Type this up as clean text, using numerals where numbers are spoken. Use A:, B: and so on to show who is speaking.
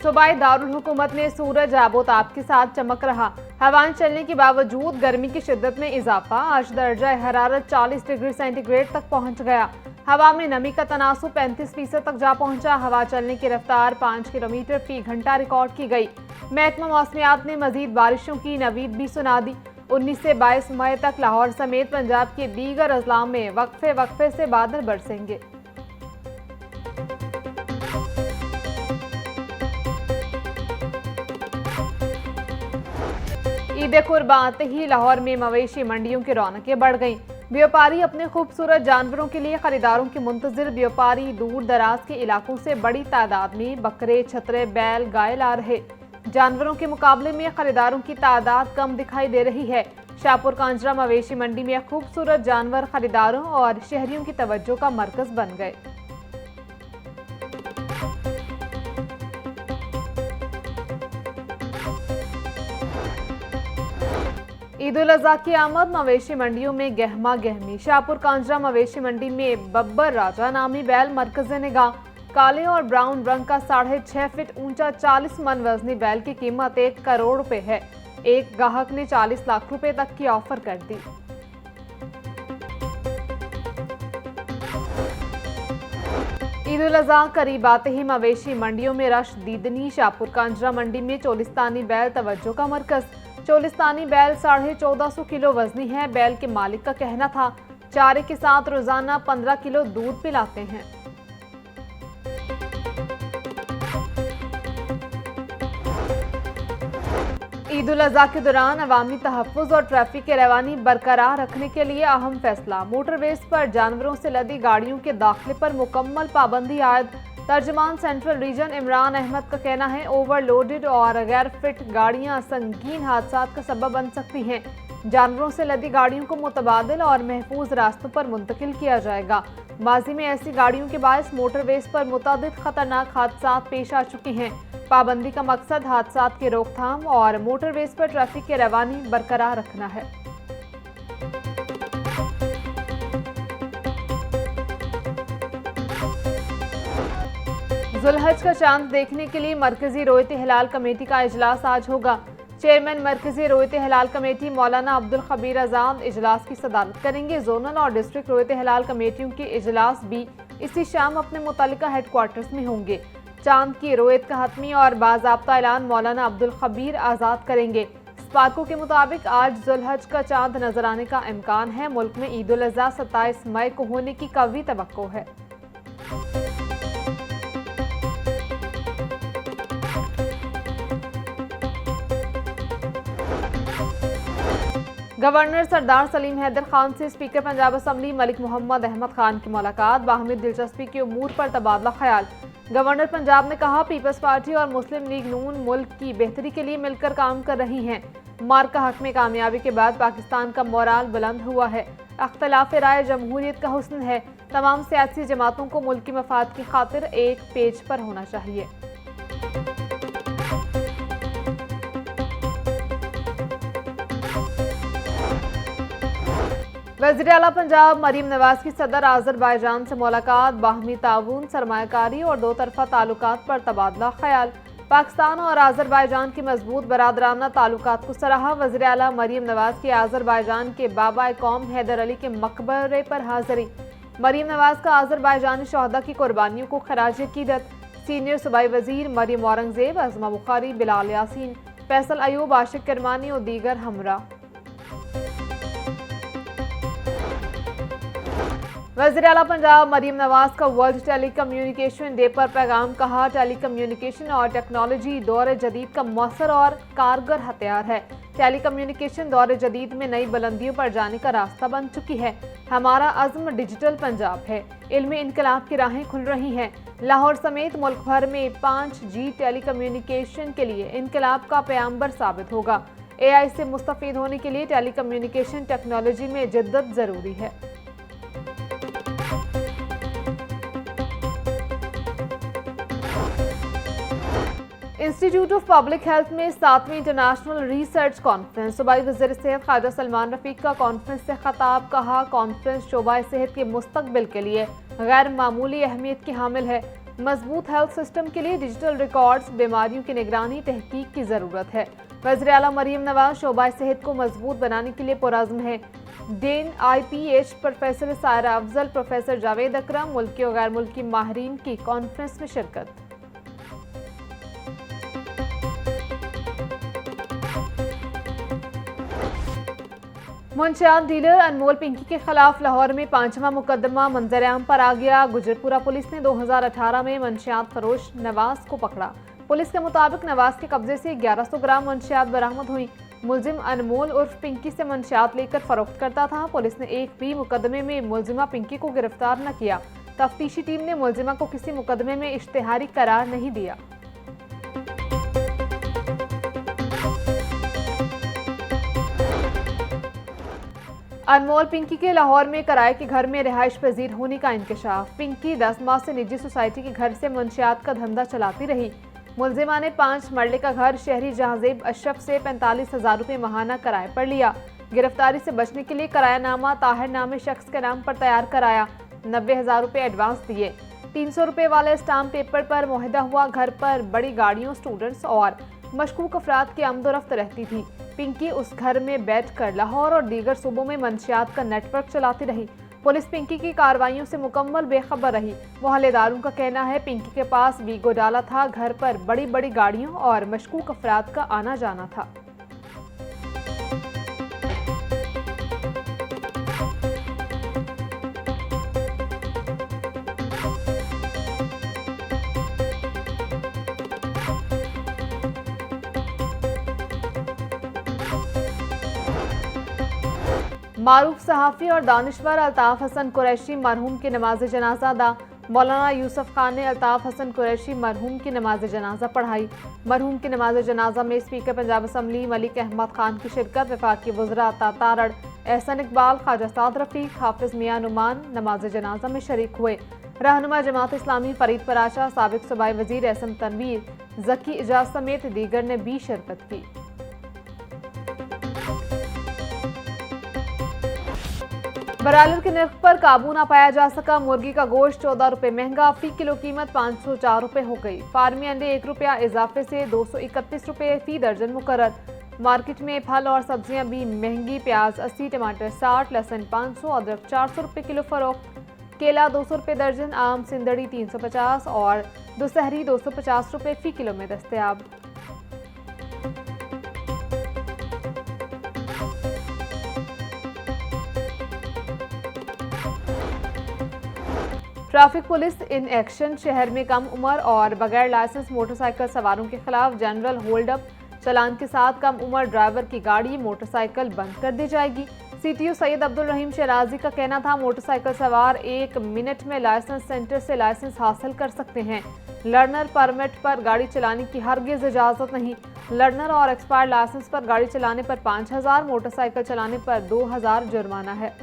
A: सूबाई दारुल हुकूमत में सूरज आबोताब के साथ चमक रहा। हवाएं चलने के बावजूद गर्मी की शिद्दत में इजाफा। आज दर्जा हरारत 40 डिग्री सेंटीग्रेड तक पहुंच गया। हवा में नमी का तनासुब 35% तक जा पहुंचा। हवा चलने की रफ्तार 5 किलोमीटर फी घंटा रिकॉर्ड की गई। महकमा मौसमियात ने मजीद बारिशों की नवीद भी सुना दी। 19 से 22 मई तक लाहौर समेत पंजाब के दीगर अजला में वक्फे से बादल बरसेंगे। ईद कुर्बान आते ही लाहौर में मवेशी मंडियों की रौनकें बढ़ गईं। व्यापारी अपने खूबसूरत जानवरों के लिए खरीदारों के मुंतजिर। व्यापारी दूर दराज के इलाकों से बड़ी तादाद में बकरे, छतरे, बैल, गाय ला रहे। जानवरों के मुकाबले में खरीदारों की तादाद कम दिखाई दे रही है। शाहपुर कांजरा मवेशी मंडी में खूबसूरत जानवर खरीदारों और शहरियों की तवज्जो का मरकज बन गए। ईद उल अज़हा की आमद मवेशी मंडियों में गहमा गहमी। शाहपुर कांजरा मवेशी मंडी में बब्बर राजा नामी बैल मरकज़ निगाह। काले और ब्राउन रंग का 6.5 फीट ऊंचा 40 मन वजनी बैल की कीमत 1 करोड़ रुपए है। एक गाहक ने 40 लाख रुपए तक की ऑफर कर दी। ईद उल अज़हा करीब आते ही मवेशी मंडियों में रश दीदनी। शाहपुर कांजरा मंडी में चोलिस्तानी बैल तवज्जो का मरकज। चोलिस्तानी बैल 1450 किलो वजनी है। बैल के मालिक का कहना था चारे के साथ रोजाना 15 किलो दूध पिलाते हैं। ईद उल अज़हा के दौरान अवामी तहफ़्फ़ुज़ और ट्रैफिक की रवानी बरकरार रखने के लिए अहम फैसला। मोटरवेज पर जानवरों से लदी गाड़ियों के दाखिले पर मुकम्मल पाबंदी आयद। तर्जमान सेंट्रल रीजन इमरान अहमद का कहना है ओवरलोडेड और गैर फिट गाड़ियां संगीन हादसा का सबब बन सकती हैं। जानवरों से लदी गाड़ियों को मुतबादिल और महफूज रास्तों पर मुंतकिल किया जाएगा। माजी में ऐसी गाड़ियों के बायस मोटरवेज पर मुतअद्दिद खतरनाक हादसात पेश आ चुके हैं। पाबंदी का मकसद हादसात की रोकथाम और मोटरवेज पर ट्रैफिक की रवानी बरकरार रखना है। जुल्हज का चांद देखने के लिए मरकजी रोयत हिलाल कमेटी का इजलास आज होगा। चेयरमैन मरकजी रोयत हिलाल कमेटी मौलाना अब्दुल खबीर आजाद इजलास की सदारत करेंगे। जोनल और डिस्ट्रिक्ट रोयत हिलाल कमेटियों के इजलास भी इसी शाम अपने मुतल्लिका हेडक्वार्टर्स में होंगे। चांद की रोयत का हतमी और बाज़ाब्ता ऐलान मौलाना अब्दुल खबीर आजाद करेंगे। स्पार्को के मुताबिक आज जुल्हज का चांद नजर आने का इम्कान है। मुल्क में ईद उल अज़हा 27 मई को होने की कवी तवक्को है। गवर्नर सरदार सलीम हैदर खान से स्पीकर पंजाब असम्बली मलिक मोहम्मद अहमद खान की मुलाकात। बाहमी दिलचस्पी के उमूर पर तबादला ख्याल। गवर्नर पंजाब ने कहा पीपल्स पार्टी और मुस्लिम लीग नून मुल्क की बेहतरी के लिए मिलकर काम कर रही हैं। मार्का हक में कामयाबी के बाद पाकिस्तान का मोराल बुलंद हुआ है। अख्तलाफ राय जमहूरियत का हुस्न है। तमाम सियासी जमातों को मुल्क की मफाद की खातिर एक पेज पर होना चाहिए। वज़ीर आला पंजाब मरीम नवाज की सदर आज़रबाईजान से मुलाकात। बाहमी ताउन, सरमायाकारी और दो तरफा ताल्लुकात पर तबादला ख्याल। पाकिस्तान और आज़रबाईजान के मजबूत बरादराना ताल्लुकात को सराहा। वज़ीर आला मरीम नवाज की आज़रबाईजान के बाबा कौम हैदर अली के मकबरे पर हाजिरी। मरीम नवाज का आज़रबाईजानी शहदा की कुर्बानियों को खराज अकीदत। सीनियर सूबाई वज़ीर मरीम औरंगजेब, अज़मा बुखारी, बिलाल यासीन, फैसल अयूब, आशिक करमानी और दीगर हमरा। वज़ीर आला पंजाब मरीम नवाज का वर्ल्ड टेली कम्युनिकेशन डे पर पैगाम। कहा टेली कम्युनिकेशन और टेक्नोलॉजी दौर जदीद का मौसर और कारगर हथियार है। टेली कम्युनिकेशन दौर जदीद में नई बुलंदियों पर जाने का रास्ता बन चुकी है। हमारा अज़्म डिजिटल पंजाब है। इल्मी इनकलाब की राहें खुल रही हैं। लाहौर समेत मुल्क भर में 5G टेली कम्युनिकेशन के लिए इनकलाब का पैगंबर साबित होगा। AI से मुस्तफ़ीद होने के लिए टेली कम्युनिकेशन टेक्नोलॉजी में जिद्दत ज़रूरी है। इंस्टीट्यूट ऑफ पब्लिक हेल्थ में 7वीं इंटरनेशनल रिसर्च कॉन्फ्रेंस। सूबाई वज़ीर सेहत ख्वाजा सलमान रफीक का कॉन्फ्रेंस से खताब। कहा कॉन्फ्रेंस शोबा सेहत के मुस्तकबिल के लिए गैर मामूली अहमियत की हामिल है। मजबूत हेल्थ सिस्टम के लिए डिजिटल रिकॉर्ड्स, बीमारियों की निगरानी, तहकीक की जरूरत है। वज़ीर आला मरियम नवाज शोबा सेहत को मजबूत बनाने के लिए पुरअज़्म है। Dean IPH professor Saira Afzal, professor Javed Akram, मुल्की और गैर मुल्की माहिरीन की कॉन्फ्रेंस में शिरकत। मुंशियात डीलर अनमोल पिंकी के खिलाफ लाहौर में 5वां मुकदमा मंजर-ए-आम पर आ गया। गुजरपुरा पुलिस ने 2018 में मंशियात फरोश नवाज को पकड़ा। पुलिस के मुताबिक नवाज के कब्जे से 1100 ग्राम मंशियात बरामद हुई। मुलजिम अनमोल उर्फ पिंकी से मंशियात लेकर फरोख्त करता था। पुलिस ने एक भी मुकदमे में मुलजिमा पिंकी को गिरफ्तार न किया। तफ्तीशी टीम ने मुलजिमा को किसी मुकदमे में इश्तिहारी करार नहीं दिया। अनमोल पिंकी के लाहौर में किराए के घर में रिहाइश पजीर होने का इंकशाफ। पिंकी 10 माह से निजी सोसाइटी के घर से मंशियात का धंधा चलाती रही। मुलजिमा ने 5 मरले का घर शहरी जहाजेब अशरफ से 45,000 रुपये माहाना किराए पर लिया। गिरफ्तारी से बचने के लिए किरायानामा ताहिर नामे शख्स के नाम पर तैयार कराया। 90,000 रुपये एडवांस दिए। 300 रुपये वाले स्टाम्प पेपर पर मुआहदा हुआ। घर पर बड़ी गाड़ियों, स्टूडेंट्स और मशकूक अफराद की आमदोरफ्त रहती थी। पिंकी उस घर में बैठकर लाहौर और दीगर सूबों में मंशियात का नेटवर्क चलाती रही। पुलिस पिंकी की कार्रवाइयों से मुकम्मल बेखबर रही। मोहल्लेदारों का कहना है पिंकी के पास वीगो डाला था। घर पर बड़ी बड़ी गाड़ियों और मशकूक अफराद का आना जाना था। मारूफ सहाफ़ी और दानिश्वर अल्ताफ़ हसन कुरैशी मरहूम की नमाज जनाजा अदा। मौलाना यूसुफ खान ने अल्ताफ़ हसन कुरैशी मरहूम की नमाज जनाजा पढ़ाई। मरहूम की नमाज जनाजा में स्पीकर पंजाब असम्बली मलिक अहमद खान की शिरकत। वफाकी वज़रा अता तारड़, एहसन इकबाल, ख्वाजा साद रफ़ीक, हाफिज़ मियां नुमान नमाज जनाजा में शरीक हुए। रहनुमा जमात इस्लामी फरीद पराशा, साबिक़ सूबाई वज़ीर एहसन तनवीर, ज़की इजाज समेत दीगर ने भी शिरकत की। ब्रायलर के निर्ख पर काबू न पाया जा सका। मुर्गी का गोश्त 14 रुपये महंगा। फी किलो कीमत 504 रुपये हो गई। फार्मी अंडे 1 रुपया इजाफे से 231 रुपये फी दर्जन मुकर्रर। मार्केट में फल और सब्जियां भी महंगी। प्याज 80, टमाटर 60, लहसुन 500, अदरक 400 रुपये किलो फरोख्त। केला 200 रुपये दर्जन, आम सिंदड़ी 350 और दुसहरी 250 रुपये फी किलो में दस्तयाब। Traffic police in action. शहर में कम उम्र और बगैर लाइसेंस मोटरसाइकिल सवारों के खिलाफ जनरल होल्ड अप। चालान के साथ कम उम्र ड्राइवर की गाड़ी, मोटरसाइकिल बंद कर दी जाएगी। CTO सैयद अब्दुल रहीम शराजी का कहना था मोटरसाइकिल सवार 1 मिनट में लाइसेंस सेंटर से लाइसेंस हासिल कर सकते हैं। लर्नर परमिट पर गाड़ी चलाने की हरगिज इजाजत नहीं। लर्नर और एक्सपायर्ड लाइसेंस पर गाड़ी चलाने पर 5,000, मोटरसाइकिल चलाने पर 2,000 जुर्माना है।